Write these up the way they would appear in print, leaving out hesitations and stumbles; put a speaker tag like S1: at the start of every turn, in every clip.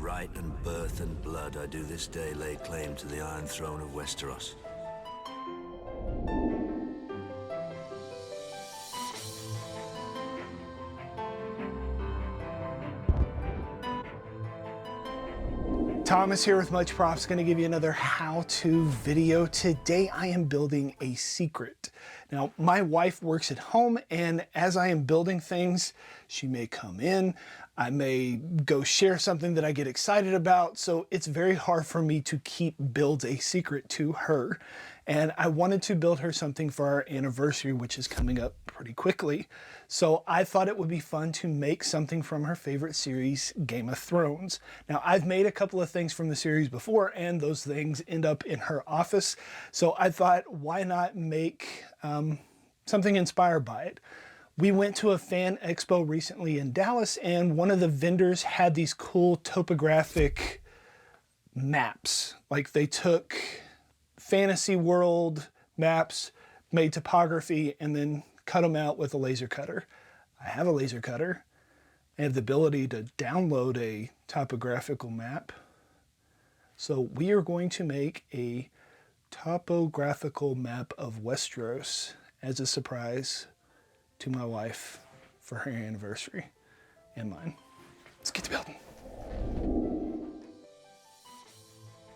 S1: right and birth and blood, I do this day lay claim to the Iron Throne of Westeros.
S2: Thomas here with Much Props, going to give you another how-to video. Today I am building a secret. Now my wife works at home, and as I am building things, she may come in, I may go share something that I get excited about, so it's very hard for me to keep build a secret to her. And I wanted to build her something for our anniversary, which is coming up pretty quickly. So I thought it would be fun to make something from her favorite series, Game of Thrones. Now I've made a couple of things from the series before, and those things end up in her office. So I thought, why not make something inspired by it? We went to a fan expo recently in Dallas, and one of the vendors had these cool topographic maps. Like they took fantasy world maps, made topography, and then cut them out with a laser cutter. I have a laser cutter. I have the ability to download a topographical map. So we are going to make a topographical map of Westeros as a surprise to my wife for her anniversary and mine. Let's get to building.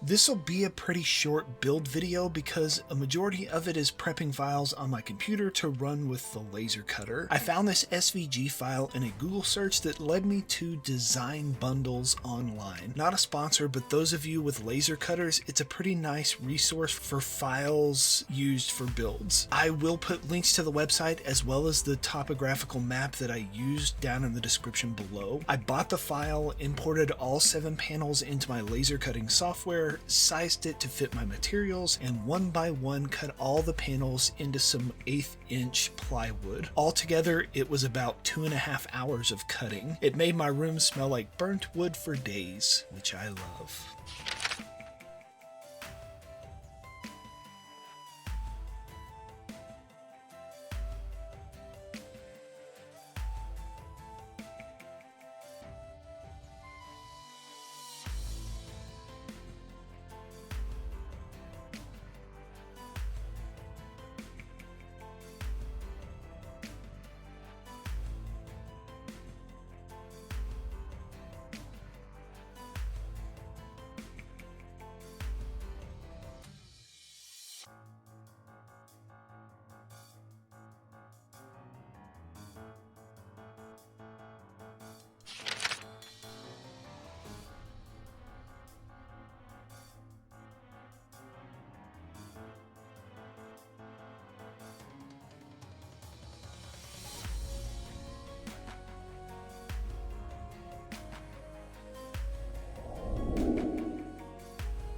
S2: This will be a pretty short build video because a majority of it is prepping files on my computer to run with the laser cutter. I found this SVG file in a Google search that led me to Design Bundles online. Not a sponsor, but those of you with laser cutters, it's a pretty nice resource for files used for builds. I will put links to the website as well as the topographical map that I used down in the description below. I bought the file, imported all 7 panels into my laser cutting software, sized it to fit my materials, and one by one cut all the panels into some 1/8 inch plywood. Altogether, it was about 2.5 hours of cutting. It made my room smell like burnt wood for days, which I love.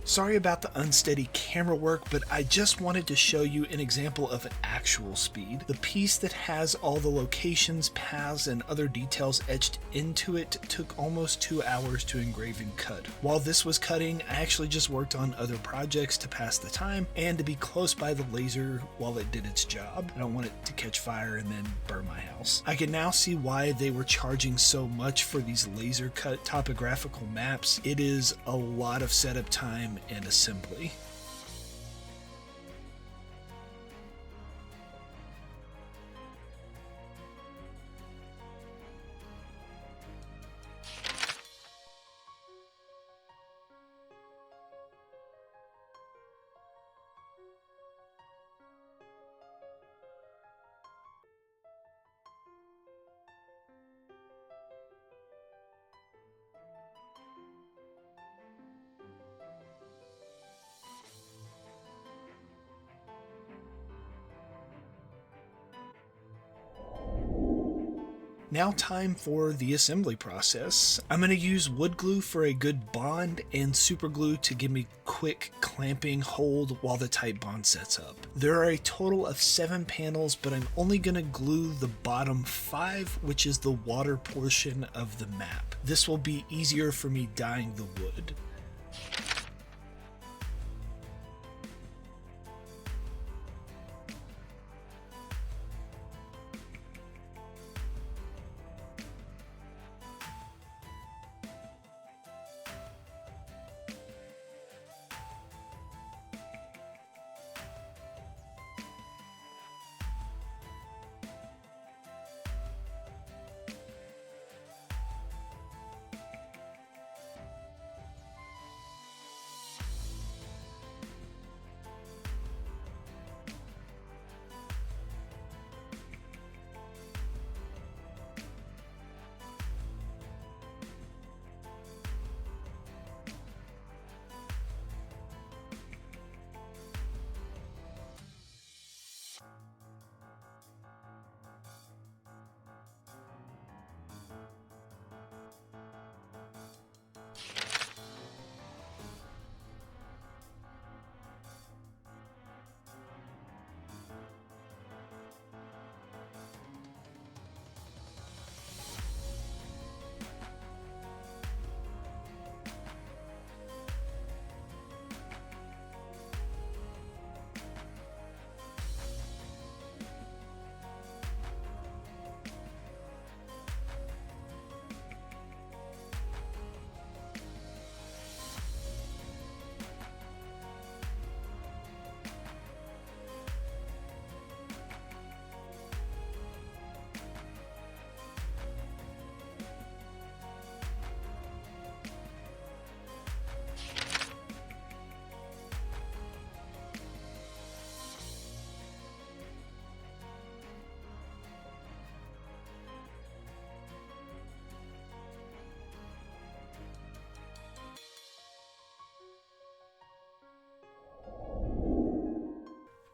S2: Sorry about the unsteady camera work, but I just wanted to show you an example of an actual speed. The piece that has all the locations, paths, and other details etched into it took almost 2 hours to engrave and cut. While this was cutting, I actually just worked on other projects to pass the time and to be close by the laser while it did its job. I don't want it to catch fire and then burn my house. I can now see why they were charging so much for these laser cut topographical maps. It is a lot of setup time and assembly. Now time for the assembly process. I'm going to use wood glue for a good bond and super glue to give me quick clamping hold while the tight bond sets up. There are a total of 7 panels, but I'm only going to glue the bottom 5, which is the water portion of the map. This will be easier for me dyeing the wood.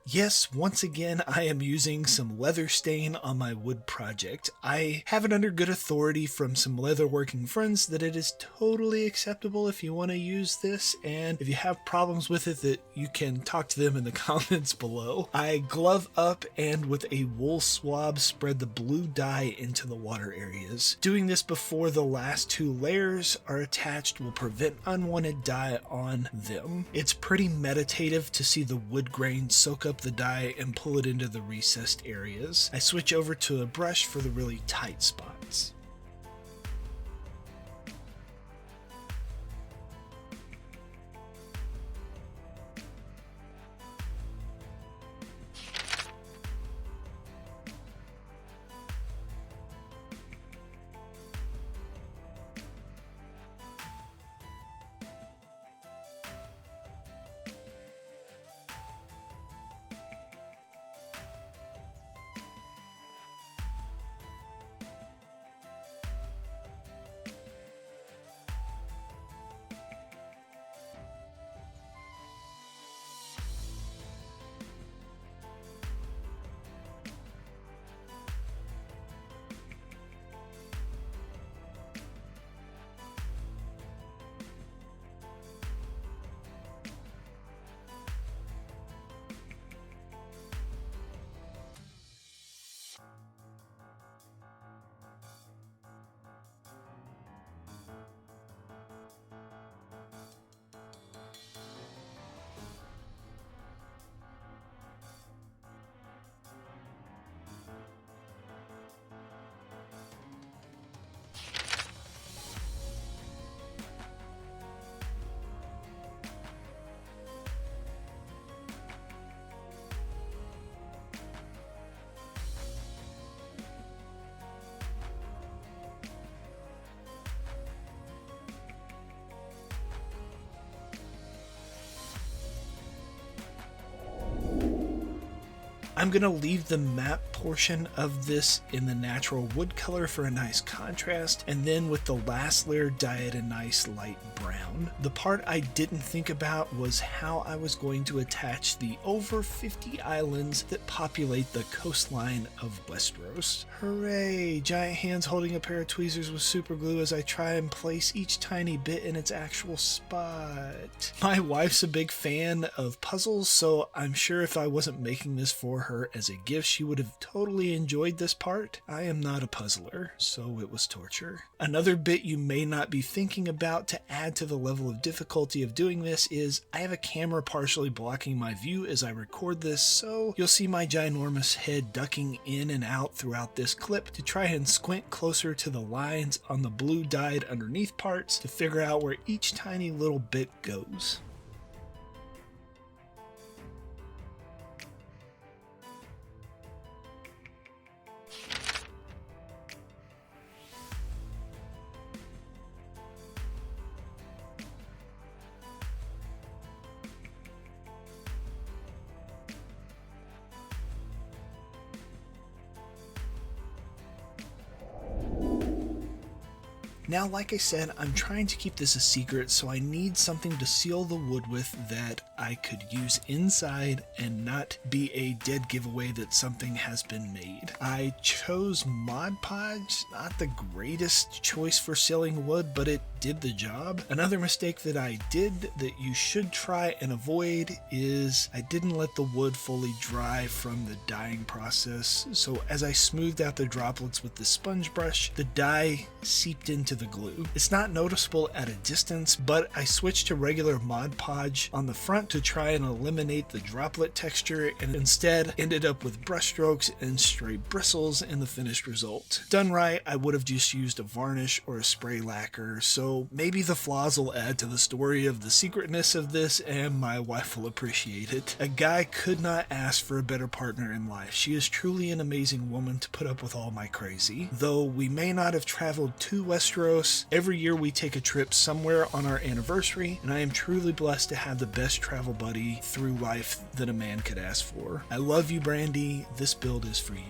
S2: Yes, once again, I am using some leather stain on my wood project. I have it under good authority from some leatherworking friends that it is totally acceptable if you want to use this, and if you have problems with it, that you can talk to them in the comments below. I glove up and with a wool swab spread the blue dye into the water areas. Doing this before the last 2 layers are attached will prevent unwanted dye on them. It's pretty meditative to see the wood grain soak up the dye and pull it into the recessed areas. I switch over to a brush for the really tight spots. I'm going to leave the map portion of this in the natural wood color for a nice contrast, and then with the last layer dye it a nice light brown. The part I didn't think about was how I was going to attach the over 50 islands that populate the coastline of Westeros. Hooray! Giant hands holding a pair of tweezers with super glue as I try and place each tiny bit in its actual spot. My wife's a big fan of puzzles, so I'm sure if I wasn't making this for her as a gift, she would have totally enjoyed this part. I am not a puzzler, so it was torture. Another bit you may not be thinking about to add to the level of difficulty of doing this is I have a camera partially blocking my view as I record this, so you'll see my ginormous head ducking in and out throughout this clip to try and squint closer to the lines on the blue dyed underneath parts to figure out where each tiny little bit goes. Now, like I said, I'm trying to keep this a secret, so I need something to seal the wood with that I could use inside and not be a dead giveaway that something has been made. I chose Mod Podge, not the greatest choice for sealing wood, but it did the job. Another mistake that I did that you should try and avoid is I didn't let the wood fully dry from the dyeing process, so as I smoothed out the droplets with the sponge brush, the dye seeped into the glue. It's not noticeable at a distance, but I switched to regular Mod Podge on the front to try and eliminate the droplet texture, and instead ended up with brush strokes and stray bristles in the finished result. Done right, I would have just used a varnish or a spray lacquer, so maybe the flaws will add to the story of the secretness of this, and my wife will appreciate it. A guy could not ask for a better partner in life. She is truly an amazing woman to put up with all my crazy. Though we may not have traveled to Westeros, every year we take a trip somewhere on our anniversary, and I am truly blessed to have the best travel buddy through life that a man could ask for. I love you, Brandy. This build is for you.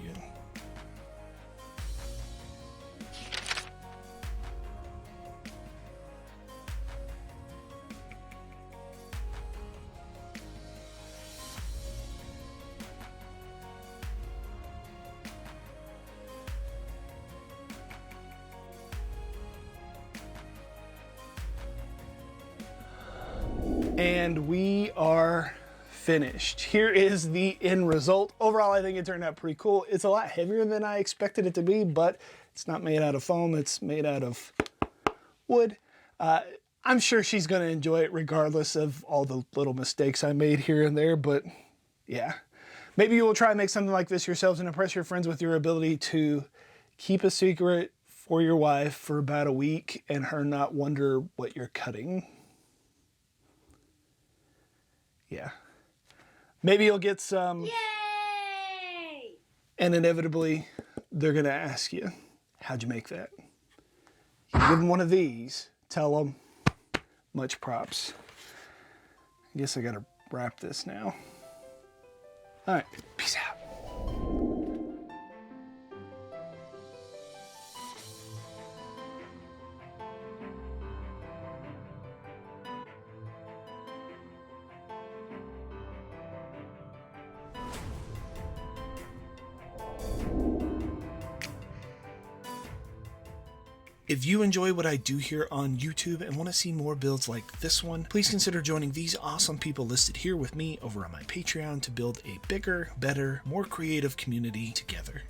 S2: And we are finished. Here is the end result. Overall, I think it turned out pretty cool. It's a lot heavier than I expected it to be, but it's not made out of foam. It's made out of wood. I'm sure she's going to enjoy it regardless of all the little mistakes I made here and there, but yeah. Maybe you will try and make something like this yourselves and impress your friends with your ability to keep a secret for your wife for about a week and her not wonder what you're cutting. Yeah. Maybe you'll get some.
S3: Yay!
S2: And inevitably, they're going to ask you, how'd you make that? You give them one of these, tell them, much props. I guess I got to wrap this now. All right, peace out. If you enjoy what I do here on YouTube and want to see more builds like this one, please consider joining these awesome people listed here with me over on my Patreon to build a bigger, better, more creative community together.